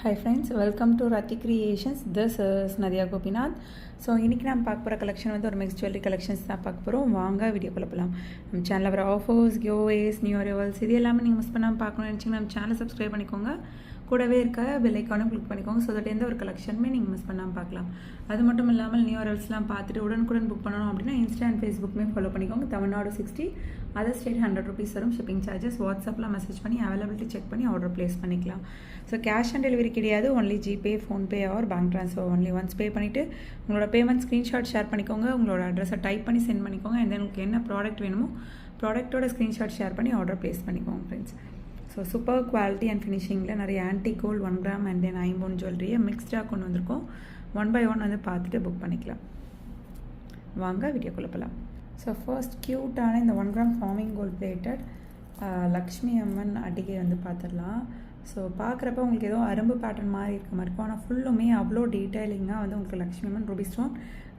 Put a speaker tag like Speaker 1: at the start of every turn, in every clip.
Speaker 1: Hi friends, welcome to Rati Creations. This is Nadia Gopinath. So இன்றைக்கி நம்ம பார்க்க போகிற கலெக்ஷன் வந்து ஒரு மிக்ஸ் ஜுவல்லரி கலெக்ஷன்ஸ் தான் பார்க்க போகிறோம். வாங்க வீடியோக்குள்ளே போகலாம். நம்ம சேனலில் வர ஆஃபர்ஸ், கிவ்அவேஸ், நியூ அரைவல்ஸ் இது எல்லாமே நீங்கள் மிஸ் பண்ணாமல் பார்க்கணும்னு நினச்சிங்கன்னா நம்ம சேனலை சப்ஸ்கிரைப் பண்ணிக்கோங்க. கூடவே இருக்க பெல் ஐக்கானும் கிளிக் பண்ணிக்கோங்க. ஸோ தட் எந்த ஒரு கலெக்ஷனுமே நீங்கள் மிஸ் பண்ணாமல் பார்க்கலாம். அது மட்டும் இல்லாமல் நியூ அரைவல்ஸ்லாம் பார்த்துட்டு உடனுக்குடன் புக் பண்ணணும் அப்படின்னா இன்ஸ்டா அண்ட் ஃபேஸ்புக்குமே ஃபாலோ பண்ணிக்கோங்க. தமிழ்நாடு 60, அதர் ஸ்டேட் 100 rupees வரும் ஷிப்பிங் சார்ஜஸ். வாட்ஸ்அப்பில் மெசேஜ் பண்ணி அவைலபிலிட்டி செக் பண்ணி ஆர்டர் ப்ளேஸ் பண்ணிக்கலாம். ஸோ கேஷ் ஆன் டெலிவரி கிடையாது, only GPay, PhonePe R bank transfer. Only once pay பண்ணிவிட்டு உங்களோட பேமெண்ட் ஸ்க்ரீன்ஷாட் ஷேர் பண்ணிக்கோங்க. உங்களோட அட்ரஸை டைப் பண்ணி சென்ட் பண்ணிக்கோங்க. அண்ட் தென் உங்களுக்கு என்ன ப்ராடக்ட் வேணுமோ ப்ராடக்ட்டோட ஸ்க்ரீன்ஷாட் ஷேர் பண்ணி ஆர்டர் ப்ளேஸ் பண்ணிக்கோங்க friends. So super quality and ஃபினிஷிங்கில் நிறைய antique gold 1 gram and then ஐம்பொன் ஜுவல்லரியை மிக்ஸ்டாக கொண்டு வந்திருக்கோம். 1 by 1 வந்து பார்த்துட்டு புக் பண்ணிக்கலாம். வாங்க வீடியோக்குள்ளே போகலாம். ஸோ ஃபர்ஸ்ட் க்யூட்டான இந்த 1 gram forming gold plated Lakshmi Amman அடிகை வந்து பார்த்துடலாம். ஸோ பார்க்குறப்ப உங்களுக்கு ஏதோ அரும்பு பேட்டர்ன் மாதிரி இருக்க மாதிரி இருக்கும். ஆனால் ஃபுல்லுமே அவ்வளோ டீட்டெயிலிங்காக வந்து உங்களுக்கு லக்ஷ்மி அம்மன் ரூபி ஸ்டோன்,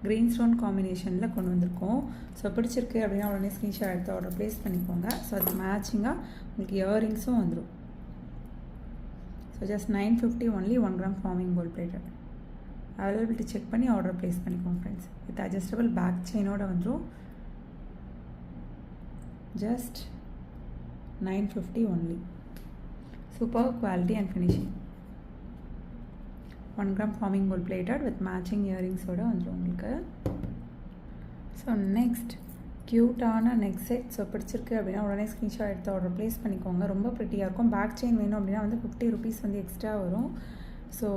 Speaker 1: க்ரீன் ஸ்டோன் காம்பினேஷனில் கொண்டு வந்திருக்கோம். ஸோ பிடிச்சிருக்கு அப்படின்னா உடனே ஸ்க்ரீன்ஷாட் எடுத்து ஆர்டர் ப்ளேஸ் பண்ணிக்கோங்க. ஸோ அதுக்கு மேட்சிங்காக உங்களுக்கு இயரிங்ஸும் வந்துடும். So just 950 only 1 gram forming gold plated. Availability check பண்ணி ஆர்டர் ப்ளேஸ் பண்ணிக்கோங்க ஃப்ரெண்ட்ஸ். வித் அட்ஜஸ்டபிள் பேக் செயினோடு வந்துடும். Just 950 only. Super quality and finishing. 1 gram forming gold plated with matching இயரிங்ஸோடு வந்துடும் உங்களுக்கு. ஸோ நெக்ஸ்ட் க்யூட்டான நெக் செட். ஸோ பிடிச்சிருக்கு அப்படின்னா உடனே ஸ்க்ரீன்ஷாட் எடுத்து ஆர்டர் ப்ளேஸ் பண்ணிக்கோங்க. ரொம்ப ப்ரிட்டியாக இருக்கும். பேக் செயின் வேணும் அப்படின்னா வந்து 50 rupees வந்து எக்ஸ்ட்ரா வரும். ஸோ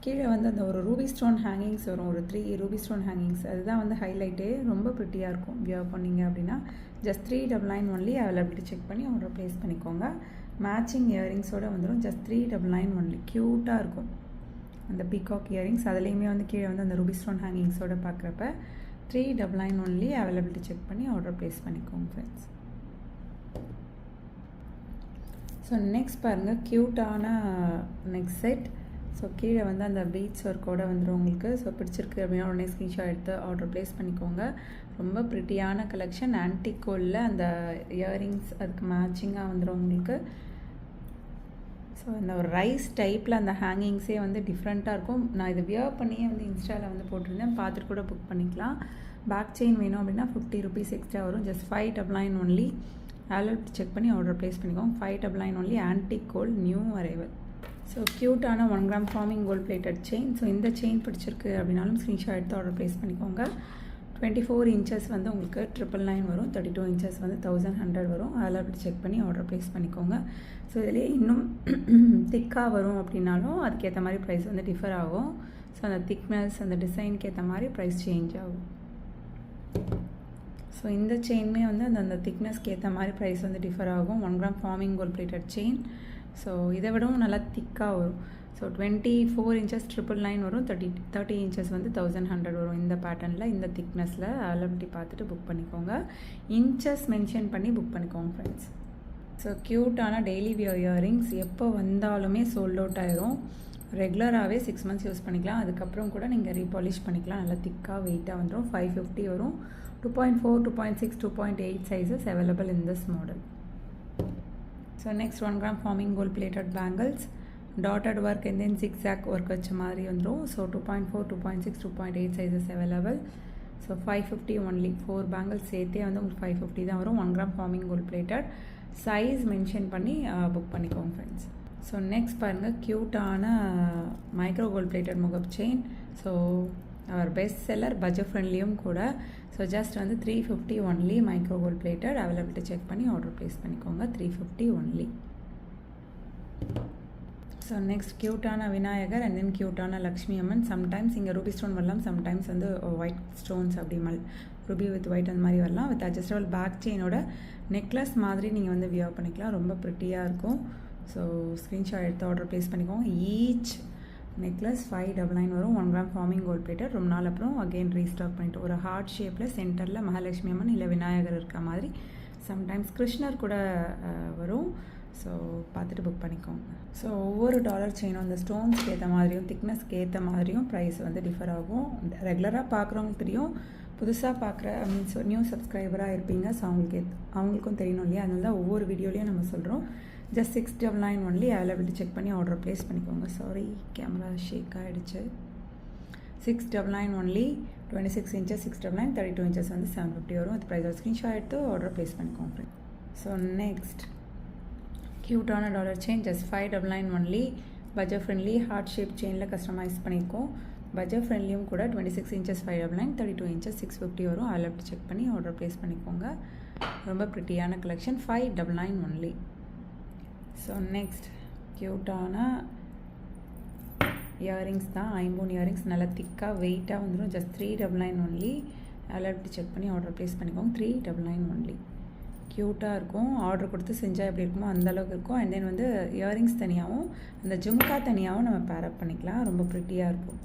Speaker 1: கீழே வந்து அந்த ஒரு ரூபி ஸ்டோன் ஹேங்கிங்ஸ் வரும், ஒரு 3 ரூபி ஸ்டோன் ஹேங்கிங்ஸ். அதுதான் வந்து ஹைலைட்டே. ரொம்ப ப்ரிட்டியாக இருக்கும் வியர் பண்ணிங்க அப்படின்னா. Just 399 only. அவைலபிலிட்டி செக் பண்ணி ஆர்டர் ப்ளேஸ் பண்ணிக்கோங்க. மேட்சிங் இயரிங்ஸோடு வந்துடும். Just 399 only. க்யூட்டாக இருக்கும் அந்த பீகாக் இயரிங்ஸ். அதுலேயுமே வந்து கீழே வந்து அந்த ரூபி ஸ்டோன் ஹேங்கிங்ஸோடு பார்க்குறப்ப 399 ஒன்லி. அவைலபிலிட்டி செக் பண்ணி ஆர்டர் ப்ளேஸ் பண்ணிக்கோங்க ஃப்ரெண்ட்ஸ். ஸோ நெக்ஸ்ட் பாருங்கள், க்யூட்டான நெக் செட். ஸோ கீழே வந்து அந்த பீட்ஸ் ஒர்க்கோடு வந்துடும் உங்களுக்கு. ஸோ பிடிச்சிருக்கு அப்படின்னா உடனே ஸ்க்ரீன்ஷாட் எடுத்து ஆர்டர் ப்ளேஸ் பண்ணிக்கோங்க. ரொம்ப ப்ரிட்டியான கலெக்ஷன். ஆன்டிக் கோல்டில் அந்த இயரிங்ஸ் அதுக்கு மேட்சிங்காக வந்துடும் உங்களுக்கு. ஸோ இந்த ஒரு ரைஸ் டைப்பில் அந்த ஹேங்கிங்ஸே வந்து டிஃப்ரெண்ட்டாக இருக்கும். நான் இது வியர் பண்ணியே வந்து இன்ஸ்டாவில் வந்து போட்டிருந்தேன், பார்த்துட்டு கூட புக் பண்ணிக்கலாம். பேக் செயின் வேணும் அப்படின்னா 50 rupees எக்ஸ்ட்ரா வரும். Just 599 only. அவைலபிலிட்டி செக் பண்ணி ஆர்டர் ப்ளேஸ் பண்ணிக்கோங்க. 599 only. Antique gold new arrival. So க்யூட்டான 1 gram forming gold plated chain. So இந்த செயின் பிடிச்சிருக்கு அப்படின்னாலும் ஸ்க்ரீன்ஷாட் எடுத்து ஆர்டர் ப்ளேஸ் பண்ணிக்கோங்க. 24 inches வந்து உங்களுக்கு 999 வரும். 32 inches வந்து 1100 வரும். அவைலபிலிட்டி செக் பண்ணி ஆர்டர் ப்ளேஸ் பண்ணிக்கோங்க. ஸோ இதிலே இன்னும் திக்காக வரும் அப்படின்னாலும் அதுக்கேற்ற மாதிரி ப்ரைஸ் வந்து டிஃபர் ஆகும். ஸோ அந்த திக்னஸ், அந்த டிசைனுக்கு ஏற்ற மாதிரி ப்ரைஸ் சேஞ்ச் ஆகும். ஸோ இந்த செயினுமே வந்து அந்த திக்னஸ்க்கு ஏற்ற மாதிரி ப்ரைஸ் வந்து டிஃபர் ஆகும். 1 gram forming gold plated chain. So இதை விடவும் நல்லா திக்காக வரும். ஸோ 24 inches 999 வரும். 30 inches வந்து 1100 வரும். இந்த பேட்டர்னில், இந்த திக்னஸில் அவைலபிலிட்டி பார்த்துட்டு புக் பண்ணிக்கோங்க. இன்ச்சஸ் மென்ஷன் பண்ணி புக் பண்ணிக்கோங்க ஃப்ரெண்ட்ஸ். ஸோ க்யூட்டான டெய்லி வியர் இயரிங்ஸ். எப்போ வந்தாலுமே சோல்ட் அவுட் ஆயிரும். ரெகுலராகவே 6 months யூஸ் பண்ணிக்கலாம். அதுக்கப்புறம் கூட நீங்கள் ரீபாலிஷ் பண்ணிக்கலாம். நல்லா திக்காக வெயிட்டாக வந்துடும். 550 வரும். 2.4, 2.6, 2.8 sizes available in this model. So next 1 gram forming gold plated bangles. Dotted work and then zigzag work வச்ச மாதிரி வந்துடும். So 2.4, 2.6, 2.8 sizes available. So 550 only. 4 bangles சேர்த்தே வந்து உங்களுக்கு 550 தான் வரும். 1 gram forming gold plated. Size mention பண்ணி புக் பண்ணிக்கோங்க ஃப்ரெண்ட்ஸ். ஸோ நெக்ஸ்ட் பாருங்கள், க்யூட்டான மைக்ரோ கோல்ட் பிளேட்டட் முகப் chain. So our best seller, budget ஃப்ரெண்ட்லியும் கூட. ஸோ ஜஸ்ட் வந்து 350 only. Micro gold plated. Availability check பண்ணி ஆர்டர் ப்ளேஸ் பண்ணிக்கோங்க. 350 ஒன்லி. ஸோ நெக்ஸ்ட் க்யூட்டான விநாயகர் அண்ட் தென் க்யூட்டான லக்ஷ்மி அம்மன். சம்டைம்ஸ் இங்கே ரூபி ஸ்டோன் வரலாம், சம்டைம்ஸ் வந்து ஒயிட் ஸ்டோன்ஸ் அப்படி ரூபி வித் ஒயிட் அந்த மாதிரி வரலாம். வித் அட்ஜஸ்டபிள் பேக் செயினோட நெக்லஸ் மாதிரி நீங்கள் வந்து வியர் பண்ணிக்கலாம். ரொம்ப ப்ரிட்டியாக இருக்கும். ஸோ ஸ்க்ரீன்ஷாட் எடுத்து ஆர்டர் ப்ளேஸ் பண்ணிக்கோங்க. ஈச் நெக்லஸ் 599 வரும். 1 கிராம் ஃபார்மிங் கோல்ட் பிளேட்டட். ரொம்ப நாள் அப்புறம் அகெயின் ரீஸ்டாக் பண்ணிட்டு ஒரு ஹார்ட் ஷேப்பில் சென்டரில் மகாலட்சுமி அம்மன் இல்லை விநாயகர் இருக்க மாதிரி. சம்டைம்ஸ் கிருஷ்ணர் கூட வரும். ஸோ பார்த்துட்டு புக் பண்ணிக்கோங்க. ஸோ ஒவ்வொரு டாலர் செயினும் அந்த ஸ்டோன்ஸ்க்கு ஏற்ற மாதிரியும் திக்னஸ்க்கு ஏற்ற மாதிரியும் ப்ரைஸ் வந்து டிஃபர் ஆகும். ரெகுலராக பார்க்குறவங்களுக்கு தெரியும், புதுசாக பார்க்குற மீன்ஸ் நியூ சப்ஸ்கிரைபராக இருப்பீங்க. ஸோ அவங்களுக்கும் தெரியணும் இல்லையா? அதனால தான் ஒவ்வொரு வீடியோலையும் நம்ம சொல்கிறோம். Just 699 only. அவைலபிலிட்டி செக் பண்ணி ஆர்டர் ப்ளேஸ் பண்ணிக்கோங்க. சாரி, கேமரா ஷேக் ஆகிடுச்சு. 699 ஒன்லி. 26 inches 699, 32 inches வந்து 750 வரும். அது ப்ரைஸோட ஸ்க்ரீன்ஷாட் எடுத்து ஆர்டர் ப்ளேஸ் பண்ணிக்கோங்க. ஸோ நெக்ஸ்ட் க்யூட்டான dollar chain just 599 only. Budget friendly heart shape செயினில் கஸ்டமைஸ் பண்ணியிருக்கோம். பட்ஜெட் ஃப்ரெண்ட்லியும் கூட 26 inches 599, 32 inches 650 வரும். அதில் செக் பண்ணி ஆர்டர் ப்ளேஸ் பண்ணிக்கோங்க. ரொம்ப ப்ரிட்டியான கலெக்ஷன். 599 ஒன்லி. ஸோ நெக்ஸ்ட் க்யூட்டான இயரிங்ஸ் தான். ஐம்பூன் இயரிங்ஸ் நல்லா திக்காக வெயிட்டாக வந்துடும். Just 399 only. அதில் செக் பண்ணி ஆர்டர் ப்ளேஸ் பண்ணிக்கோங்க. 399 ஒன்லி. க்யூட்டாக இருக்கும். ஆர்டர் கொடுத்து செஞ்சால் எப்படி இருக்குமோ அந்தளவுக்கு இருக்கும். அண்ட் தென் வந்து இயரிங்ஸ் தனியாகவும் அந்த ஜும்கா தனியாகவும் நம்ம பேரப் பண்ணிக்கலாம். ரொம்ப ப்ரிட்டியாக இருக்கும்.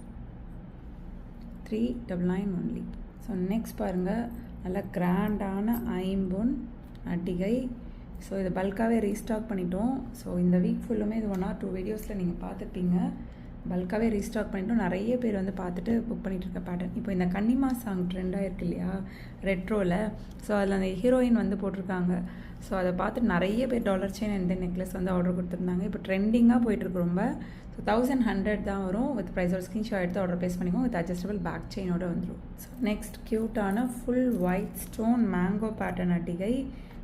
Speaker 1: 399 ஒன்லி. ஸோ நெக்ஸ்ட் பாருங்கள், நல்லா கிராண்டான ஐம்பொன் அட்டிகை. ஸோ இதை பல்காகவே ரீஸ்டாக் பண்ணிட்டோம். ஸோ இந்த வீக் ஃபுல்லுமே இது 1 or 2 வீடியோஸில் நீங்கள் பார்த்துருப்பீங்க. பல்காகவே ரீஸ்டாக் பண்ணிட்டோம். நிறைய பேர் வந்து பார்த்துட்டு புக் பண்ணிகிட்டு இருக்க பேட்டர்ன். இப்போ இந்த கன்னிமா சாங் ட்ரெண்டாக இருக்கு இல்லையா ரெட்ரோவில். ஸோ அதில் அந்த ஹீரோயின் வந்து போட்டிருக்காங்க. ஸோ அதை பார்த்துட்டு நிறைய பேர் dollar chain and then necklace வந்து ஆர்டர் கொடுத்துருந்தாங்க. இப்போ ட்ரெண்டிங்காக போயிட்டுருக்கு ரொம்ப. ஸோ 1100 தான் வரும். வித் ப்ரைஸோட ஸ்க்ரீன்ஷாட் எடுத்து ஆர்டர் ப்ளேஸ் பண்ணிக்கோங்க. வித் அட்ஜஸ்டபிள் பேக் செயினோட வந்துடும். ஸோ நெக்ஸ்ட் க்யூட்டான full white stone mango pattern அட்டிகை.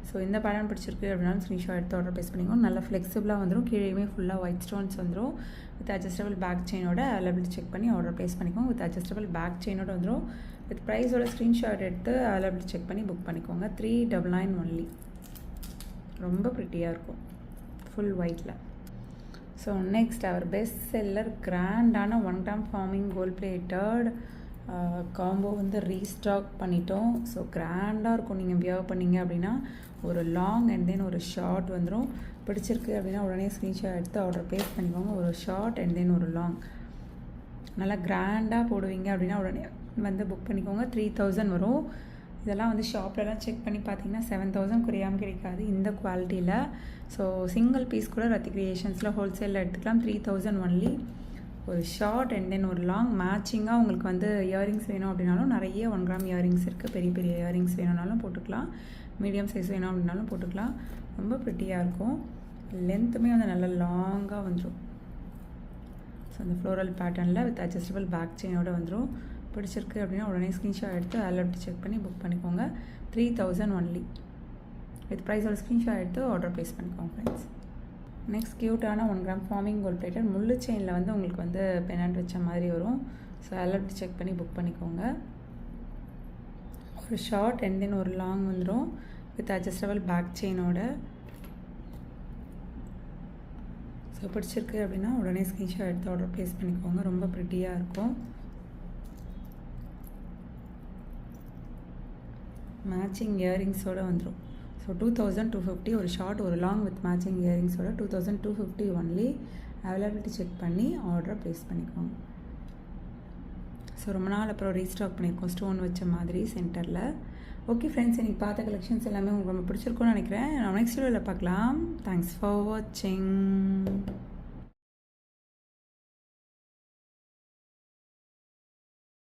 Speaker 1: ஸோ இந்த பேட்டர்ன் பிடிச்சிருக்கு அப்படின்னாலும் ஸ்க்ரீன்ஷாட் எடுத்து ஆர்டர் ப்ளேஸ் பண்ணிக்கோங்க. நல்லா ஃப்ளெக்சிபிளாக வந்துடும். கீழேயுமே ஃபுல்லாக ஒயிட் ஸ்டோன்ஸ் வந்துடும். வித் அட்ஜஸ்டபிள் பேக் செயினோட அவைலபிலிட்டி செக் பண்ணி ஆர்டர் ப்ளேஸ் பண்ணிக்கோங்க. வித் அட்ஜஸ்டபிள் பேக் செயினோட வந்துடும். வித் ப்ரைஸோட ஸ்க்ரீன்ஷாட் எடுத்து அவைலபிலிட்டி செக் பண்ணி புக் பண்ணிக்கோங்க. 399 ஒன்லி. ரொம்ப ப்ரிட்டியாக இருக்கும் ஃபுல் ஒயிட்டில். So next our best seller கிராண்டான 1 gram forming gold plated combo வந்து ரீஸ்டாக் பண்ணிட்டோம். ஸோ கிராண்டாக இருக்கும். நீங்கள் வியர் பண்ணிங்க அப்படின்னா ஒரு லாங் அண்ட் தென் ஒரு ஷார்ட் வந்துடும். பிடிச்சிருக்கு அப்படின்னா உடனே ஸ்க்ரீன்ஷாட் எடுத்து ஆர்டர் ப்ளேஸ் பண்ணிக்கோங்க. ஒரு ஷார்ட் அண்ட் தென் ஒரு லாங் நல்லா கிராண்டாக போடுவீங்க அப்படின்னா உடனே வந்து புக் பண்ணிக்கோங்க. 3000 வரும். இதெல்லாம் வந்து ஷாப்லலாம் செக் பண்ணி பார்த்தீங்கன்னா 7000 குறையாமல் கிடைக்காது இந்த குவாலிட்டியில். ஸோ சிங்கிள் பீஸ் கூட ரத்தி கிரியேஷன்ஸில் ஹோல்சேலில் எடுத்துக்கலாம். 3000 ஒன்லி. ஒரு ஷார்ட் அண்ட் தென் ஒரு லாங் மேட்சிங்காக உங்களுக்கு வந்து இயரிங்ஸ் வேணும் அப்படின்னாலும் நிறைய 1 gram இயரிங்ஸ் இருக்குது. பெரிய பெரிய இயரிங்ஸ் வேணும்னாலும் போட்டுக்கலாம். மீடியம் சைஸ் வேணும் அப்படின்னாலும் போட்டுக்கலாம். ரொம்ப ப்ரிட்டியாக இருக்கும். லென்த்துமே வந்து நல்லா லாங்காக வந்துடும். ஸோ அந்த ஃப்ளோரல் பேட்டர்னில் வித் அட்ஜஸ்டபிள் பேக் செயினோட வந்துடும். பிடிச்சிருக்கு அப்படின்னா உடனே ஸ்க்ரீன்ஷாட் எடுத்து அலர்ட் செக் பண்ணி புக் பண்ணிக்கோங்க. 3000 ஒன்லி. வித் ப்ரைஸோட ஸ்க்ரீன்ஷாட் எடுத்து ஆர்டர் ப்ளேஸ் பண்ணிக்கோங்க ஃப்ரெண்ட்ஸ். நெக்ஸ்ட் க்யூட்டான 1 gram ஃபார்மிங் கோல்ட் பிளேட்டட் முள்ளு செயினில் வந்து உங்களுக்கு வந்து பெனண்ட் வச்ச மாதிரி வரும். ஸோ அலர்ட் செக் பண்ணி புக் பண்ணிக்கோங்க. ஒரு ஷார்ட் அண்ட் தென் ஒரு லாங் வந்துடும். வித் அட்ஜஸ்டபிள் பேக் செயினோட. ஸோ பிடிச்சிருக்கு அப்படின்னா உடனே ஸ்க்ரீன்ஷாட் எடுத்து ஆர்டர் ப்ளேஸ் பண்ணிக்கோங்க. ரொம்ப ப்ரிட்டியாக இருக்கும். மேட்சிங் இயரிங்ஸோடு வந்துடும். ஸோ 2250 ஒரு ஷார்ட் ஒரு லாங் வித் மேட்சிங் இயரிங்ஸோட 2250 ஒன்லி. அவைலபிலிட்டி செக் பண்ணி ஆர்டரை ப்ளேஸ் பண்ணிக்கோங்க. ஸோ ரொம்ப நாள் அப்புறம் ரீஸ்டாக் பண்ணியிருக்கோம் ஸ்டோன் வச்ச மாதிரி சென்டரில். ஓகே ஃப்ரெண்ட்ஸ், இன்றைக்கி பார்த்த கலெக்ஷன்ஸ் எல்லாமே உங்களுக்கு ரொம்ப பிடிச்சிருக்கும்னு நினைக்கிறேன். நான் நெக்ஸ்ட் வீடியோவில் பார்க்கலாம். தேங்க்ஸ் ஃபார் வாட்சிங்.